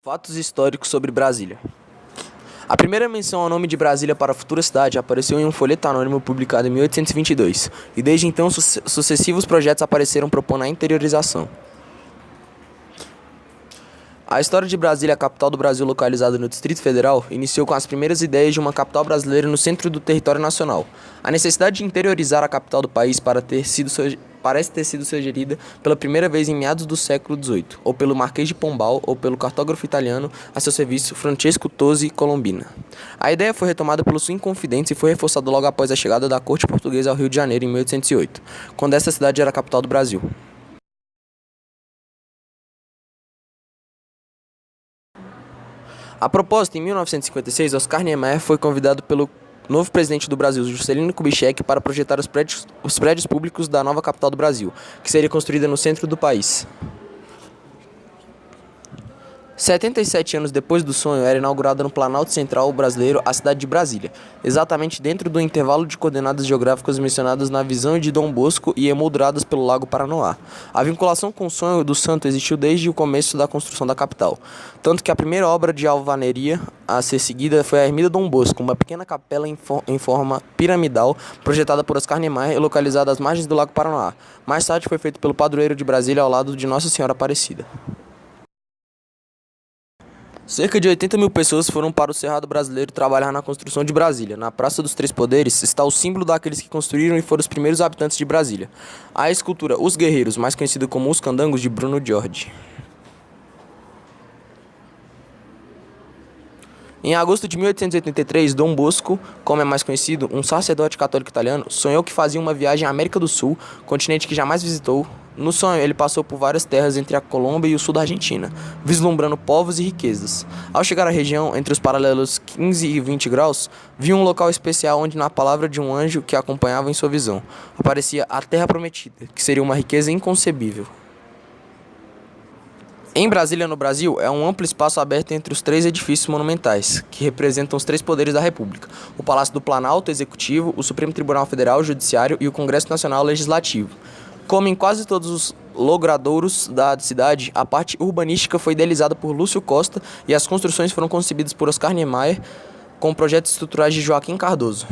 Fatos históricos sobre Brasília. A primeira menção ao nome de Brasília para a futura cidade apareceu em um folheto anônimo publicado em 1822, e desde então sucessivos projetos apareceram propondo a interiorização. A história de Brasília, a capital do Brasil localizada no Distrito Federal, iniciou com as primeiras ideias de uma capital brasileira no centro do território nacional. A necessidade de interiorizar a capital do país parece ter sido sugerida pela primeira vez em meados do século XVIII, ou pelo Marquês de Pombal, ou pelo cartógrafo italiano a seu serviço Francesco Tosi Colombina. A ideia foi retomada pelos inconfidentes e foi reforçada logo após a chegada da corte portuguesa ao Rio de Janeiro em 1808, quando essa cidade era a capital do Brasil. A propósito, em 1956, Oscar Niemeyer foi convidado pelo novo presidente do Brasil, Juscelino Kubitschek, para projetar os prédios públicos da nova capital do Brasil, que seria construída no centro do país. 77 anos depois do sonho, era inaugurada no Planalto Central brasileiro a cidade de Brasília, exatamente dentro do intervalo de coordenadas geográficas mencionadas na visão de Dom Bosco e emolduradas pelo Lago Paranoá. A vinculação com o sonho do santo existiu desde o começo da construção da capital, tanto que a primeira obra de alvenaria a ser seguida foi a Ermida Dom Bosco, uma pequena capela em forma piramidal projetada por Oscar Niemeyer e localizada às margens do Lago Paranoá. Mais tarde foi feito pelo padroeiro de Brasília ao lado de Nossa Senhora Aparecida. Cerca de 80 mil pessoas foram para o Cerrado Brasileiro trabalhar na construção de Brasília. Na Praça dos Três Poderes está o símbolo daqueles que construíram e foram os primeiros habitantes de Brasília. A escultura Os Guerreiros, mais conhecida como Os Candangos, de Bruno Giorgi. Em agosto de 1883, Dom Bosco, como é mais conhecido, um sacerdote católico italiano, sonhou que fazia uma viagem à América do Sul, continente que jamais visitou. No sonho, ele passou por várias terras entre a Colômbia e o sul da Argentina, vislumbrando povos e riquezas. Ao chegar à região, entre os paralelos 15 e 20 graus, viu um local especial onde, na palavra de um anjo que acompanhava em sua visão, aparecia a Terra Prometida, que seria uma riqueza inconcebível. Em Brasília, no Brasil, é um amplo espaço aberto entre os três edifícios monumentais, que representam os três poderes da República: o Palácio do Planalto, Executivo, o Supremo Tribunal Federal, Judiciário e o Congresso Nacional Legislativo. Como em quase todos os logradouros da cidade, a parte urbanística foi idealizada por Lúcio Costa e as construções foram concebidas por Oscar Niemeyer com projetos estruturais de Joaquim Cardoso.